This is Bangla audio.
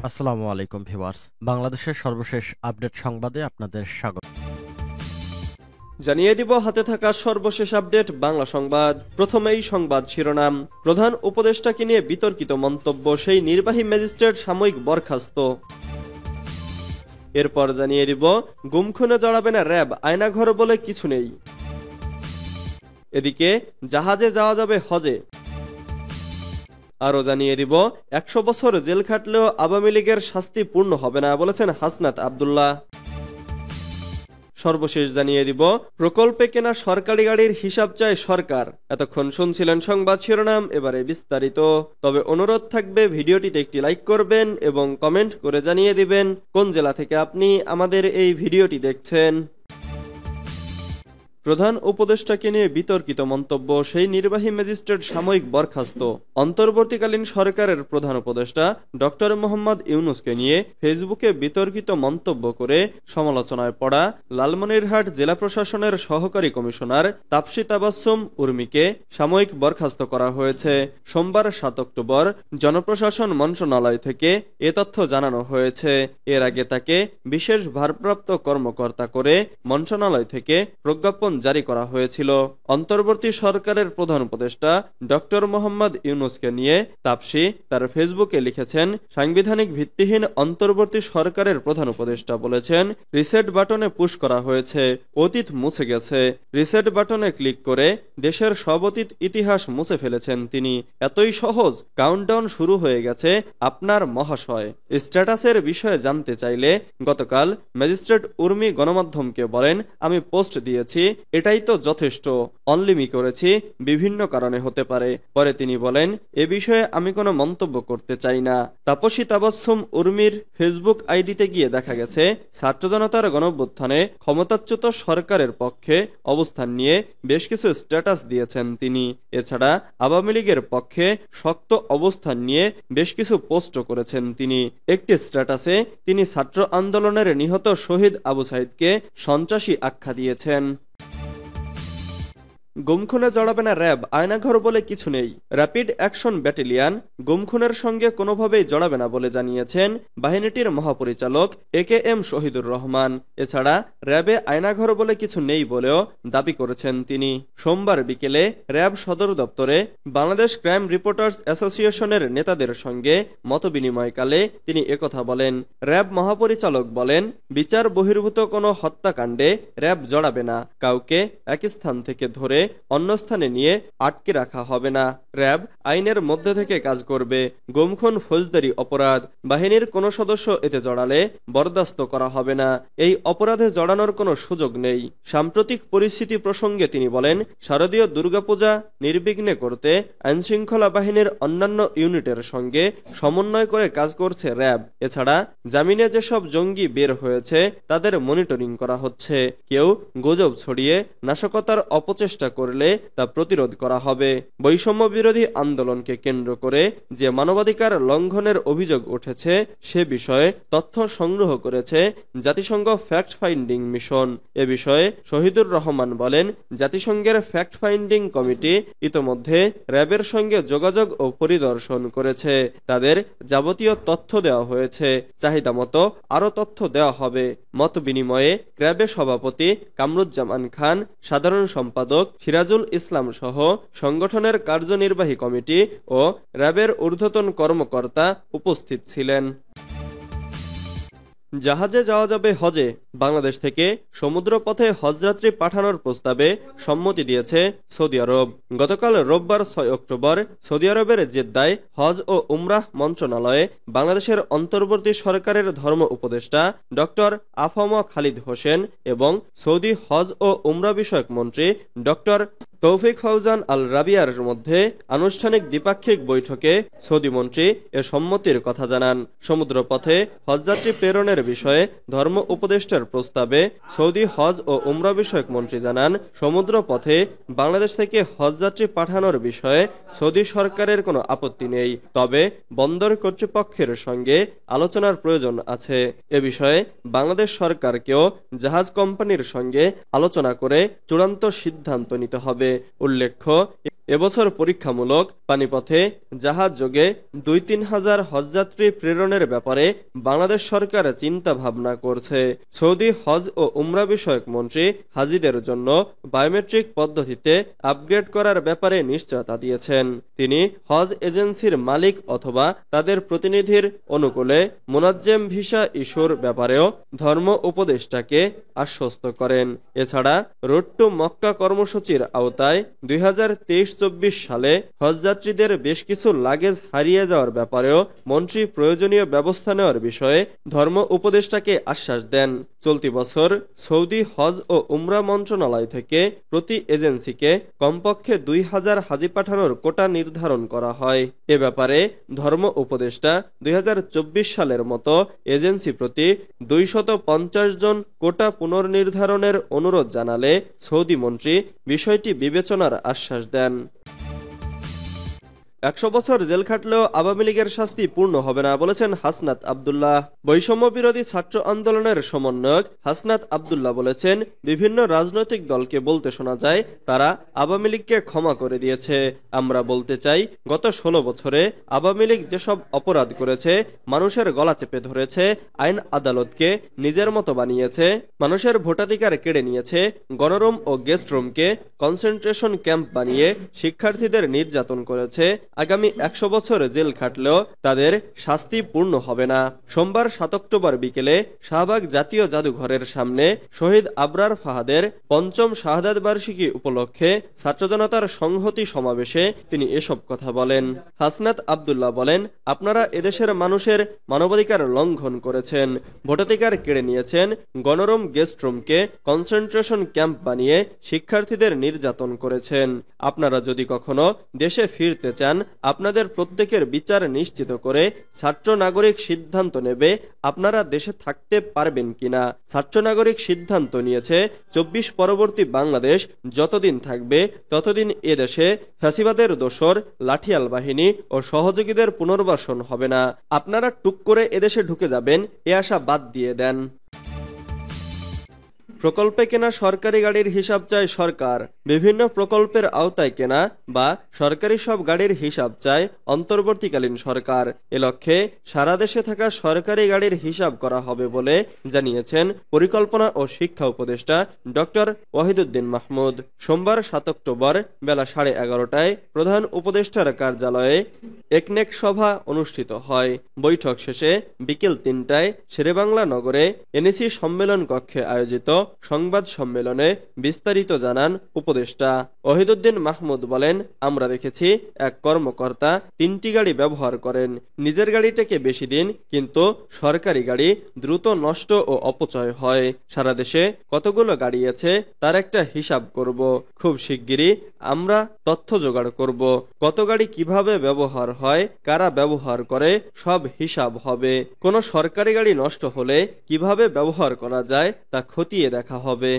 আসসালামু আলাইকুম ভিউয়ার্স, বাংলাদেশের সর্বশেষ আপডেট সংবাদে আপনাদের স্বাগত। জানিয়ে দিব হাতে থাকা সর্বশেষ আপডেট বাংলা সংবাদ। প্রথমেই সংবাদ শিরোনাম। প্রধান উপদেষ্টাকে নিয়ে বিতর্কিত মন্তব্য, সেই নির্বাহী ম্যাজিস্ট্রেট সাময়িক বরখাস্ত। এরপর জানিয়ে দিব গুম খুনে জড়াবে না র্যাব, আয়নাঘর বলে কিছু নেই। এদিকে জাহাজে যাওয়া যাবে হজে। আরও জানিয়ে দিব ১০০ বছর জেল খাটলেও আওয়ামী লীগের শাস্তি পূর্ণ হবে না বলেছেন হাসনাত আব্দুল্লাহ। সর্বশেষ জানিয়ে দিব প্রকল্পে কেনা সরকারি গাড়ির হিসাব চায় সরকার। এতক্ষণ শুনছিলেন সংবাদ শিরোনাম, এবারে বিস্তারিত। তবে অনুরোধ থাকবে ভিডিওটিতে একটি লাইক করবেন এবং কমেন্ট করে জানিয়ে দিবেন কোন জেলা থেকে আপনি আমাদের এই ভিডিওটি দেখছেন। প্রধান উপদেষ্টাকে নিয়ে বিতর্কিত মন্তব্য, সেই নির্বাহী ম্যাজিস্ট্রেট সাময়িক বরখাস্ত। অন্তর্বর্তীকালীন সরকারের প্রধান উপদেষ্টা ডক্টর মোহাম্মদ ইউনূসকে নিয়ে ফেসবুকে বিতর্কিত মন্তব্য করে সমালোচনায় পড়া লালমনিরহাট জেলা প্রশাসনের সহকারী কমিশনার তাপসী তাবাসসুম উর্মিকে সাময়িক বরখাস্ত করা হয়েছে। সোমবার ৭ অক্টোবর জনপ্রশাসন মন্ত্রণালয় থেকে এ তথ্য জানানো হয়েছে। এর আগে তাকে বিশেষ ভারপ্রাপ্ত কর্মকর্তা করে মন্ত্রণালয় থেকে প্রজ্ঞাপন জারি করা হয়েছিল। অন্তর্বর্তী সরকারের প্রধান উপদেষ্টা ডক্টর মোহাম্মদ ইউনূসকে নিয়ে তাপসী তার ফেসবুকে লিখেছেন, সাংবিধানিক ভিত্তিহীন অন্তর্বর্তী সরকারের প্রধান উপদেষ্টা বলেছেন, রিসেট বাটনে পুশ করা হয়েছে, অতীত মুছে গেছে। রিসেট বাটনে ক্লিক করে দেশের সব অতীত ইতিহাস মুছে ফেলেছেন তিনি। এতই সহজ, কাউন্টডাউন শুরু হয়ে গেছে আপনার মহাশয়। স্ট্যাটাসের বিষয়ে জানতে চাইলে গতকাল ম্যাজিস্ট্রেট উর্মি গণমাধ্যমকে বলেন, আমি পোস্ট দিয়েছি, এটাই তো যথেষ্ট। অনলিমি করেছি, বিভিন্ন কারণে হতে পারে। পরে তিনি বলেন, এ বিষয়ে আমি কোনো মন্তব্য করতে চাই না। তাপসী তাবাসসুম উর্মির ফেসবুক আইডিতে গিয়ে দেখা গেছে ছাত্র জনতার গণঅভ্যুত্থানে ক্ষমতাচ্যুত সরকারের পক্ষে অবস্থান নিয়ে বেশ কিছু স্ট্যাটাস দিয়েছেন তিনি। এছাড়া আওয়ামী লীগের পক্ষে শক্ত অবস্থান নিয়ে বেশ কিছু পোস্টও করেছেন তিনি। একটি স্ট্যাটাসে তিনি ছাত্র আন্দোলনের নিহত শহীদ আবু সাইদকে সন্ত্রাসী আখ্যা দিয়েছেন। গুমখুনে জড়াবে না র্যাব, আয়নাঘর বলে কিছু নেই। র্যাপিড অ্যাকশন ব্যাটালিয়ন গুমখুনের সঙ্গে কোনোভাবেই জড়াবে না বলে জানিয়েছেন বাহিনীটির মহাপরিচালক AKM শহীদুর রহমান। এছাড়া র্যাবে আয়নাঘর বলে কিছু নেই বলেও দাবি করেছেন তিনি। সোমবার বিকেলে র্যাব সদর দপ্তরে বাংলাদেশ ক্রাইম রিপোর্টার্স অ্যাসোসিয়েশনের নেতাদের সঙ্গে মতবিনিময়কালে তিনি একথা বলেন। র্যাব মহাপরিচালক বলেন, বিচার বহির্ভূত কোনো হত্যাকাণ্ডে র্যাব জড়াবে না। কাউকে এক স্থান থেকে ধরে অন্য স্থানে নিয়ে আটকে রাখা হবে না। র্যাব আইনের মধ্যে থেকে কাজ করবে। গুমখুন ফৌজদারি অপরাধ, বাহিনীর কোনো সদস্য এতে জড়ালে বরদাস্ত করা হবে না। এই অপরাধে জড়ানোর কোনো সুযোগ নেই। সাম্প্রতিক পরিস্থিতি প্রসঙ্গে তিনি বলেন, শারদীয় দুর্গাপূজা নির্বিঘ্নে করতে আইনশৃঙ্খলা বাহিনীর অন্যান্য ইউনিটের সঙ্গে সমন্বয় করে কাজ করছে র্যাব। এছাড়া জামিনে যেসব জঙ্গি বের হয়েছে তাদের মনিটরিং করা হচ্ছে। কেউ গুজব ছড়িয়ে নাশকতার অপচেষ্টা করলে তা প্রতিরোধ করা হবে। বৈষম্য বিরোধী আন্দোলনকে কেন্দ্র করে যে মানবাধিকার লঙ্ঘনের অভিযোগ উঠেছে সে বিষয়ে তথ্য সংগ্রহ করেছে জাতিসংঘ ফ্যাক্ট ফাইন্ডিং মিশন। এ বিষয়ে শহীদুর রহমান বলেন, জাতিসংঘের ফ্যাক্ট ফাইন্ডিং কমিটি ইতোমধ্যে র্যাবের সঙ্গে যোগাযোগ ও পরিদর্শন করেছে। তাদের যাবতীয় তথ্য দেওয়া হয়েছে। চাহিদা মতো আরও তথ্য দেওয়া হবে। মত বিনিময়ে র্যাবের সভাপতি কামরুজ্জামান খান, সাধারণ সম্পাদক সিরাজুল ইসলাম সহ সংগঠনের কার্যনির্বাহী কমিটি ও র্যাবের ঊর্ধ্বতন কর্মকর্তা উপস্থিত ছিলেন। জাহাজে যাওয়া যাবে হজে, বাংলাদেশ থেকে সমুদ্রপথে হজযাত্রী পাঠানোর প্রস্তাবে সম্মতি দিয়েছে সৌদি আরব। গতকাল রোববার ৬ অক্টোবর সৌদি আরবের জেদ্দায় হজ ও উমরাহ মন্ত্রণালয়ে বাংলাদেশের অন্তর্বর্তী সরকারের ধর্ম উপদেষ্টা ডক্টর আফম খালিদ হোসেন এবং সৌদি হজ ও উমরা বিষয়ক মন্ত্রী ডক্টর তৌফিক ফাউজান আল রাবিয়ার মধ্যে আনুষ্ঠানিক দ্বিপাক্ষিক বৈঠকে সৌদি মন্ত্রী এ সম্মতির কথা জানান। সমুদ্রপথে হজযাত্রী প্রেরণের বিষয়ে ধর্ম উপদেষ্টার প্রস্তাবে সৌদি হজ ও উমরা বিষয়ক মন্ত্রী জানান, সমুদ্রপথে বাংলাদেশ থেকে হজযাত্রী পাঠানোর বিষয়ে সৌদি সরকারের কোনো আপত্তি নেই, তবে বন্দর কর্তৃপক্ষের সঙ্গে আলোচনার প্রয়োজন আছে। এ বিষয়ে বাংলাদেশ সরকারকেও জাহাজ কোম্পানির সঙ্গে আলোচনা করে চূড়ান্ত সিদ্ধান্ত নিতে হবে। উল্লেখ্য, এবছর পরীক্ষামূলক পানিপথে জাহাজ যোগে ২-৩ হাজার হজযাত্রী প্রেরণের ব্যাপারে বাংলাদেশ সরকার চিন্তা ভাবনা করছে। সৌদি হজ ও উমরা বিষয়ক মন্ত্রী হাজিদের জন্য বায়োমেট্রিক পদ্ধতিতে আপগ্রেড করার ব্যাপারে নিশ্চয়তা দিয়েছেন। তিনি হজ এজেন্সির মালিক অথবা তাদের প্রতিনিধির অনুকূলে মুনাজ্জেম ভিসা ইস্যুর ব্যাপারেও ধর্ম উপদেষ্টাকে আশ্বস্ত করেন। এছাড়া রোড টু মক্কা কর্মসূচির আওতায় ২০২৩-২৪ সালে হজযাত্রীদের বেশ কিছু লাগেজ হারিয়ে যাওয়ার ব্যাপারেও মন্ত্রী প্রয়োজনীয় ব্যবস্থা নেওয়ার বিষয়ে ধর্ম উপদেষ্টাকে আশ্বাস দেন। চলতি বছর সৌদি হজ ও উমরা মন্ত্রণালয় থেকে প্রতি এজেন্সিকে কমপক্ষে ২,০০০ হাজি পাঠানোর কোটা নির্ধারণ করা হয়। এ ব্যাপারে ধর্ম উপদেষ্টা ২০২৪ সালের মতো এজেন্সি প্রতি ২৫০ জন কোটা পুনর্নির্ধারণের অনুরোধ জানালে সৌদি মন্ত্রী বিষয়টি বিবেচনার আশ্বাস দেন। ১০০ বছর জেল খাটলেও আওয়ামী লীগের শাস্তি পূর্ণ হবে না বলেছেন হাসনাত আব্দুল্লাহ। বৈষম্য বিরোধী ছাত্র আন্দোলনের সমন্বয়ক হাসনাত আব্দুল্লাহ বলেছেন, বিভিন্ন রাজনৈতিক দলকে বলতে শোনা যায় তারা আওয়ামী লীগকে ক্ষমা করে দিয়েছে। আমরা বলতে চাই, গত ১৬ বছরে আওয়ামী লীগ যেসব অপরাধ করেছে, মানুষের গলা চেপে ধরেছে, আইন আদালতকে নিজের মতো বানিয়েছে, মানুষের ভোটাধিকার কেড়ে নিয়েছে, গণরুম ও গেস্ট রুমকে কনসেন্ট্রেশন ক্যাম্প বানিয়ে শিক্ষার্থীদের নির্যাতন করেছে, আগামী ১০০ বছর জেল খাটলেও তাদের শাস্তি পূর্ণ হবে না। সোমবার ৭ অক্টোবর বিকেলে শাহবাগ জাতীয় জাদুঘরের সামনে শহীদ আবরার ফাহাদের ৫ম শাহাদাত বার্ষিকী উপলক্ষে ছাত্র জনতার সংহতি সমাবেশে তিনি এসব কথা বলেন। হাসনাত আব্দুল্লাহ বলেন, আপনারা এদেশের মানুষের মানবাধিকার লঙ্ঘন করেছেন, ভোটাধিকার কেড়ে নিয়েছেন, গণরুম গেস্ট রুমকে কনসেন্ট্রেশন ক্যাম্প বানিয়ে শিক্ষার্থীদের নির্যাতন করেছেন। আপনারা যদি কখনো দেশে ফিরতে চান, আপনাদের প্রত্যেকের বিচার নিশ্চিত করে ছাত্র নাগরিক সিদ্ধান্ত নেবে আপনারা দেশে থাকতে পারবেন কিনা। ছাত্র নাগরিক সিদ্ধান্ত নিয়েছে ২৪ পরবর্তী বাংলাদেশ যতদিন থাকবে ততদিন এদেশে ফ্যাসিবাদের দোসর লাঠিয়াল বাহিনী ও সহযোগীদের পুনর্বাসন হবে না। আপনারা টুক করে এদেশে ঢুকে যাবেন এ আশা বাদ দিয়ে দেন। প্রকল্পে কেনা সরকারি গাড়ির হিসাব চায় সরকার। বিভিন্ন প্রকল্পের আওতায় কেনা বা সরকারি সব গাড়ির হিসাব চায় অন্তর্বর্তীকালীন সরকার। এ লক্ষ্যে সারা দেশে থাকা সরকারি গাড়ির হিসাব করা হবে বলে জানিয়েছেন পরিকল্পনা ও শিক্ষা উপদেষ্টা ডক্টর ওয়াহিদুদ্দিন মাহমুদ। সোমবার ৭ অক্টোবর বেলা 11:30টায় প্রধান উপদেষ্টার কার্যালয়ে একনেক সভা অনুষ্ঠিত হয়। বৈঠক শেষে বিকেল ৩টায় শেরেবাংলা নগরে এনএসি সম্মেলন কক্ষে আয়োজিত সংবাদ সম্মেলনে বিস্তারিত জানান উপদেষ্টা। ওয়াহিদুদ্দিন মাহমুদ বলেন, আমরা দেখেছি এক কর্মকর্তা ৩টি গাড়ি ব্যবহার করেন। নিজের গাড়িটাকে বেশি দিন, কিন্তু সরকারি গাড়ি দ্রুত নষ্ট ও অপচয় হয়। সারা দেশে কতগুলো গাড়ি আছে তার একটা হিসাব করব। খুব শিগগিরই আমরা তথ্য জোগাড় করব। কত গাড়ি কিভাবে ব্যবহার হয়, কারা ব্যবহার করে, সব হিসাব হবে। কোনো সরকারি গাড়ি নষ্ট হলে কিভাবে ব্যবহার করা যায় তা খতিয়ে দেখা হবে।